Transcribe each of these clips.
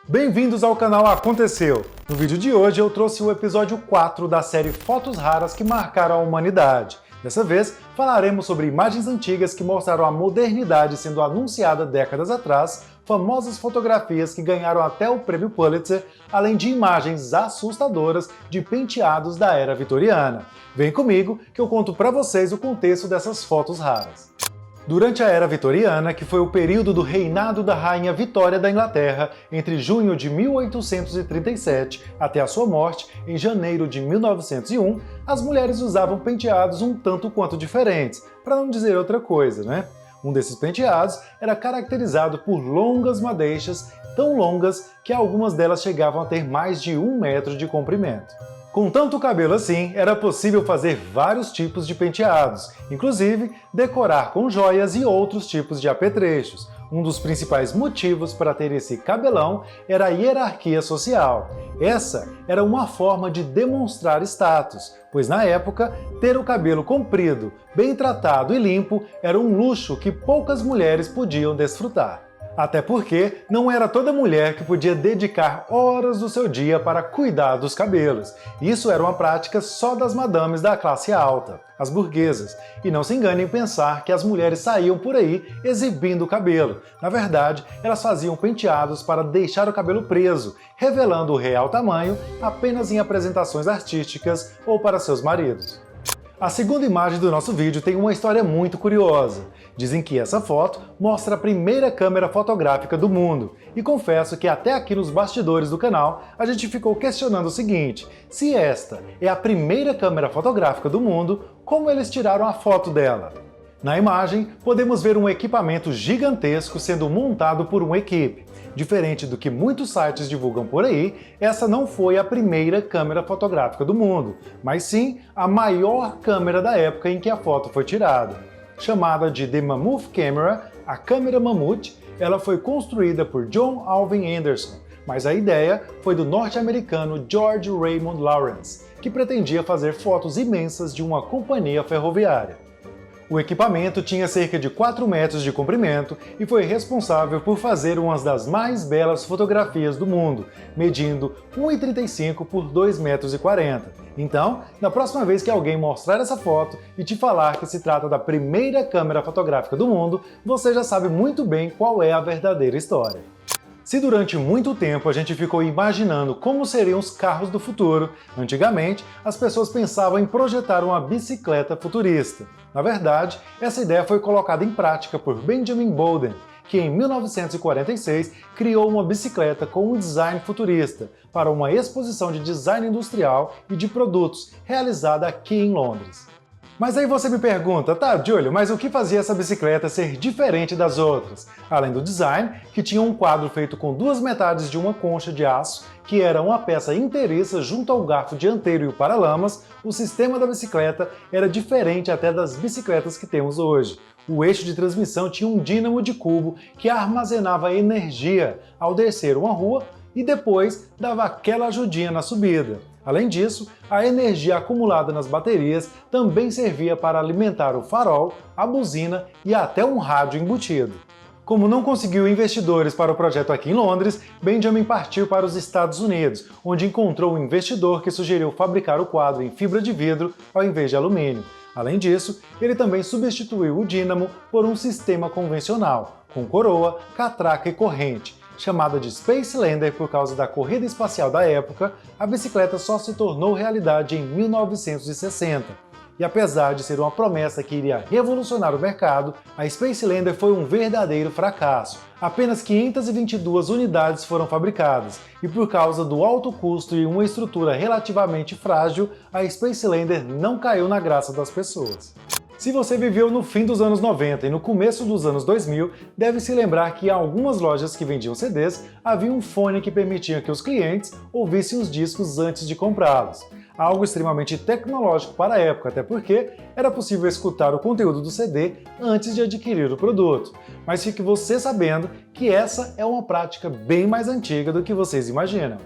Bem-vindos ao canal Aconteceu! No vídeo de hoje eu trouxe o episódio 4 da série Fotos Raras que Marcaram a Humanidade. Dessa vez, falaremos sobre imagens antigas que mostraram a modernidade sendo anunciada décadas atrás, famosas fotografias que ganharam até o prêmio Pulitzer, além de imagens assustadoras de penteados da era vitoriana. Vem comigo que eu conto pra vocês o contexto dessas fotos raras. Durante a Era Vitoriana, que foi o período do reinado da Rainha Vitória da Inglaterra, entre junho de 1837 até a sua morte, em janeiro de 1901, as mulheres usavam penteados um tanto quanto diferentes, para não dizer outra coisa, né? Um desses penteados era caracterizado por longas madeixas, tão longas que algumas delas chegavam a ter mais de 1 metro de comprimento. Com tanto cabelo assim, era possível fazer vários tipos de penteados, inclusive decorar com joias e outros tipos de apetrechos. Um dos principais motivos para ter esse cabelão era a hierarquia social. Essa era uma forma de demonstrar status, pois na época, ter o cabelo comprido, bem tratado e limpo era um luxo que poucas mulheres podiam desfrutar. Até porque não era toda mulher que podia dedicar horas do seu dia para cuidar dos cabelos. Isso era uma prática só das madames da classe alta, as burguesas. E não se engane em pensar que as mulheres saíam por aí exibindo o cabelo. Na verdade, elas faziam penteados para deixar o cabelo preso, revelando o real tamanho apenas em apresentações artísticas ou para seus maridos. A segunda imagem do nosso vídeo tem uma história muito curiosa. Dizem que essa foto mostra a primeira câmera fotográfica do mundo, e confesso que até aqui nos bastidores do canal a gente ficou questionando o seguinte: se esta é a primeira câmera fotográfica do mundo, como eles tiraram a foto dela? Na imagem, podemos ver um equipamento gigantesco sendo montado por uma equipe. Diferente do que muitos sites divulgam por aí, essa não foi a primeira câmera fotográfica do mundo, mas sim a maior câmera da época em que a foto foi tirada. Chamada de The Mammoth Camera, a câmera mamute, ela foi construída por John Alvin Anderson, mas a ideia foi do norte-americano George Raymond Lawrence, que pretendia fazer fotos imensas de uma companhia ferroviária. O equipamento tinha cerca de 4 metros de comprimento e foi responsável por fazer uma das mais belas fotografias do mundo, medindo 1,35 por 2,40 metros. Então, na próxima vez que alguém mostrar essa foto e te falar que se trata da primeira câmera fotográfica do mundo, você já sabe muito bem qual é a verdadeira história. Se durante muito tempo a gente ficou imaginando como seriam os carros do futuro, antigamente as pessoas pensavam em projetar uma bicicleta futurista. Na verdade, essa ideia foi colocada em prática por Benjamin Bolden, que em 1946 criou uma bicicleta com um design futurista para uma exposição de design industrial e de produtos realizada aqui em Londres. Mas aí você me pergunta, tá, Júlio, mas o que fazia essa bicicleta ser diferente das outras? Além do design, que tinha um quadro feito com 2 metades de uma concha de aço, que era uma peça inteiriça junto ao garfo dianteiro e o paralamas, o sistema da bicicleta era diferente até das bicicletas que temos hoje. O eixo de transmissão tinha um dínamo de cubo que armazenava energia ao descer uma rua e depois dava aquela ajudinha na subida. Além disso, a energia acumulada nas baterias também servia para alimentar o farol, a buzina e até um rádio embutido. Como não conseguiu investidores para o projeto aqui em Londres, Benjamin partiu para os Estados Unidos, onde encontrou um investidor que sugeriu fabricar o quadro em fibra de vidro ao invés de alumínio. Além disso, ele também substituiu o dínamo por um sistema convencional, com coroa, catraca e corrente. Chamada de Space Lander por causa da corrida espacial da época, a bicicleta só se tornou realidade em 1960. E apesar de ser uma promessa que iria revolucionar o mercado, a Space Lander foi um verdadeiro fracasso. Apenas 522 unidades foram fabricadas, e por causa do alto custo e uma estrutura relativamente frágil, a Space Lander não caiu na graça das pessoas. Se você viveu no fim dos anos 90 e no começo dos anos 2000, deve se lembrar que em algumas lojas que vendiam CDs, havia um fone que permitia que os clientes ouvissem os discos antes de comprá-los. Algo extremamente tecnológico para a época, até porque era possível escutar o conteúdo do CD antes de adquirir o produto. Mas fique você sabendo que essa é uma prática bem mais antiga do que vocês imaginam.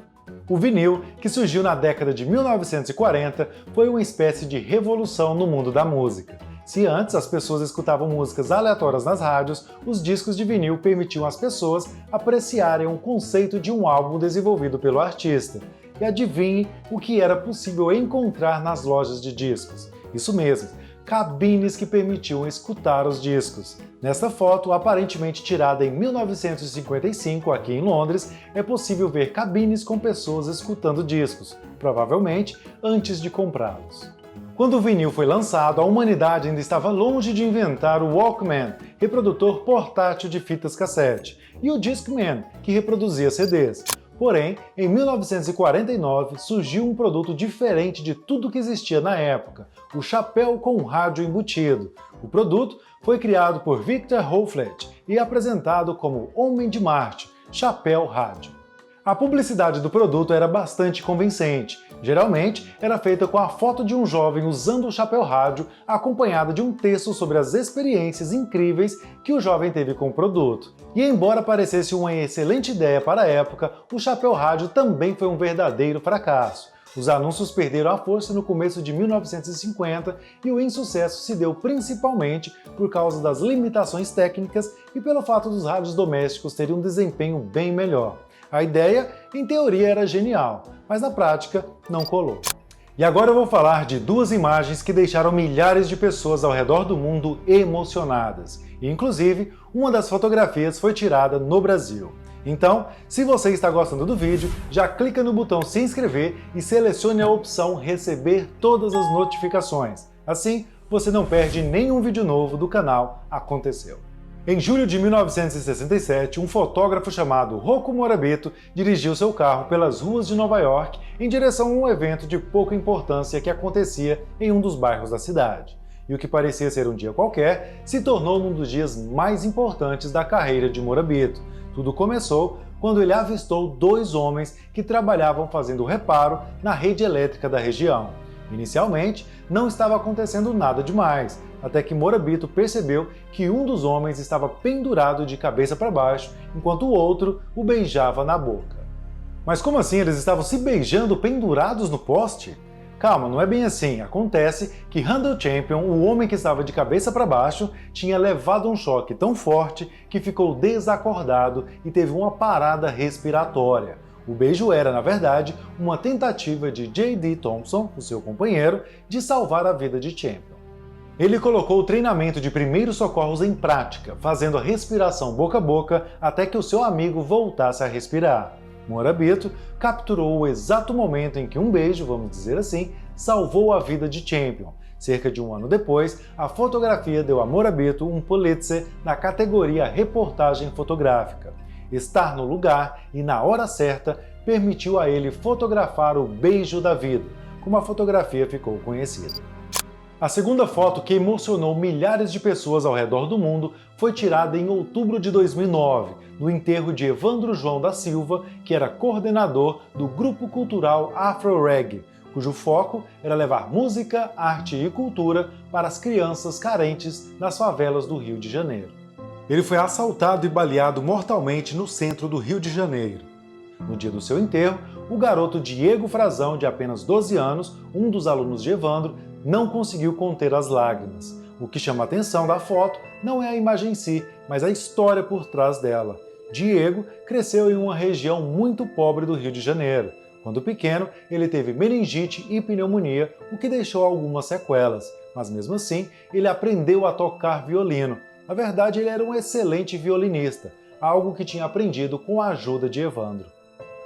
O vinil, que surgiu na década de 1940, foi uma espécie de revolução no mundo da música. Se antes as pessoas escutavam músicas aleatórias nas rádios, os discos de vinil permitiam às pessoas apreciarem o conceito de um álbum desenvolvido pelo artista. E adivinhe o que era possível encontrar nas lojas de discos. Isso mesmo, cabines que permitiam escutar os discos. Nesta foto, aparentemente tirada em 1955 aqui em Londres, é possível ver cabines com pessoas escutando discos, provavelmente antes de comprá-los. Quando o vinil foi lançado, a humanidade ainda estava longe de inventar o Walkman, reprodutor portátil de fitas cassete, e o Discman, que reproduzia CDs. Porém, em 1949 surgiu um produto diferente de tudo que existia na época, o chapéu com rádio embutido. O produto foi criado por Victor Houflet e apresentado como Homem de Marte, chapéu rádio. A publicidade do produto era bastante convincente. Geralmente, era feita com a foto de um jovem usando o chapéu rádio, acompanhada de um texto sobre as experiências incríveis que o jovem teve com o produto. E embora parecesse uma excelente ideia para a época, o chapéu rádio também foi um verdadeiro fracasso. Os anúncios perderam a força no começo de 1950 e o insucesso se deu principalmente por causa das limitações técnicas e pelo fato dos rádios domésticos terem um desempenho bem melhor. A ideia, em teoria, era genial, mas na prática não colou. E agora eu vou falar de duas imagens que deixaram milhares de pessoas ao redor do mundo emocionadas. E, inclusive, uma das fotografias foi tirada no Brasil. Então, se você está gostando do vídeo, já clica no botão se inscrever e selecione a opção receber todas as notificações. Assim, você não perde nenhum vídeo novo do canal Aconteceu. Em julho de 1967, um fotógrafo chamado Rocco Morabito dirigiu seu carro pelas ruas de Nova York em direção a um evento de pouca importância que acontecia em um dos bairros da cidade. E o que parecia ser um dia qualquer se tornou um dos dias mais importantes da carreira de Morabito. Tudo começou quando ele avistou dois homens que trabalhavam fazendo reparo na rede elétrica da região. Inicialmente, não estava acontecendo nada demais, até que Morabito percebeu que um dos homens estava pendurado de cabeça para baixo, enquanto o outro o beijava na boca. Mas como assim eles estavam se beijando pendurados no poste? Calma, não é bem assim. Acontece que Randall Champion, o homem que estava de cabeça para baixo, tinha levado um choque tão forte que ficou desacordado e teve uma parada respiratória. O beijo era, na verdade, uma tentativa de J.D. Thompson, o seu companheiro, de salvar a vida de Champion. Ele colocou o treinamento de primeiros socorros em prática, fazendo a respiração boca a boca até que o seu amigo voltasse a respirar. Morabito capturou o exato momento em que um beijo, vamos dizer assim, salvou a vida de Champion. Cerca de um ano depois, a fotografia deu a Morabito um Pulitzer na categoria Reportagem Fotográfica. Estar no lugar e na hora certa permitiu a ele fotografar o beijo da vida, como a fotografia ficou conhecida. A segunda foto que emocionou milhares de pessoas ao redor do mundo foi tirada em outubro de 2009, no enterro de Evandro João da Silva, que era coordenador do grupo cultural Afro Reggae, cujo foco era levar música, arte e cultura para as crianças carentes nas favelas do Rio de Janeiro. Ele foi assaltado e baleado mortalmente no centro do Rio de Janeiro. No dia do seu enterro, o garoto Diego Frazão, de apenas 12 anos, um dos alunos de Evandro, não conseguiu conter as lágrimas. O que chama a atenção da foto não é a imagem em si, mas a história por trás dela. Diego cresceu em uma região muito pobre do Rio de Janeiro. Quando pequeno, ele teve meningite e pneumonia, o que deixou algumas sequelas, mas mesmo assim, ele aprendeu a tocar violino. Na verdade, ele era um excelente violinista, algo que tinha aprendido com a ajuda de Evandro.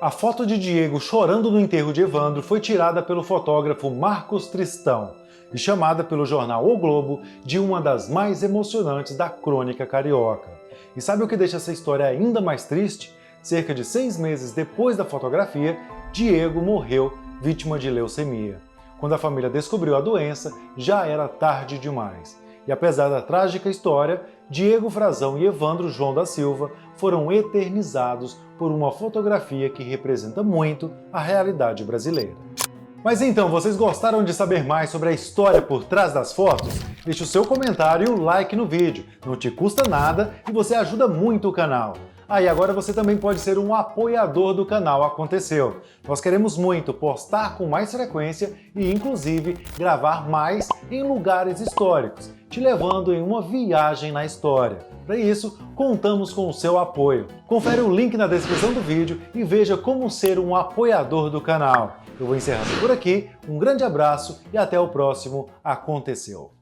A foto de Diego chorando no enterro de Evandro foi tirada pelo fotógrafo Marcos Tristão e chamada pelo jornal O Globo de uma das mais emocionantes da crônica carioca. E sabe o que deixa essa história ainda mais triste? Cerca de 6 meses depois da fotografia, Diego morreu vítima de leucemia. Quando a família descobriu a doença, já era tarde demais. E apesar da trágica história, Diego Frazão e Evandro João da Silva foram eternizados por uma fotografia que representa muito a realidade brasileira. Mas então, vocês gostaram de saber mais sobre a história por trás das fotos? Deixe o seu comentário e o like no vídeo, não te custa nada e você ajuda muito o canal. E agora você também pode ser um apoiador do canal Aconteceu. Nós queremos muito postar com mais frequência e, inclusive, gravar mais em lugares históricos, te levando em uma viagem na história. Para isso, contamos com o seu apoio. Confere o link na descrição do vídeo e veja como ser um apoiador do canal. Eu vou encerrando por aqui, um grande abraço e até o próximo Aconteceu.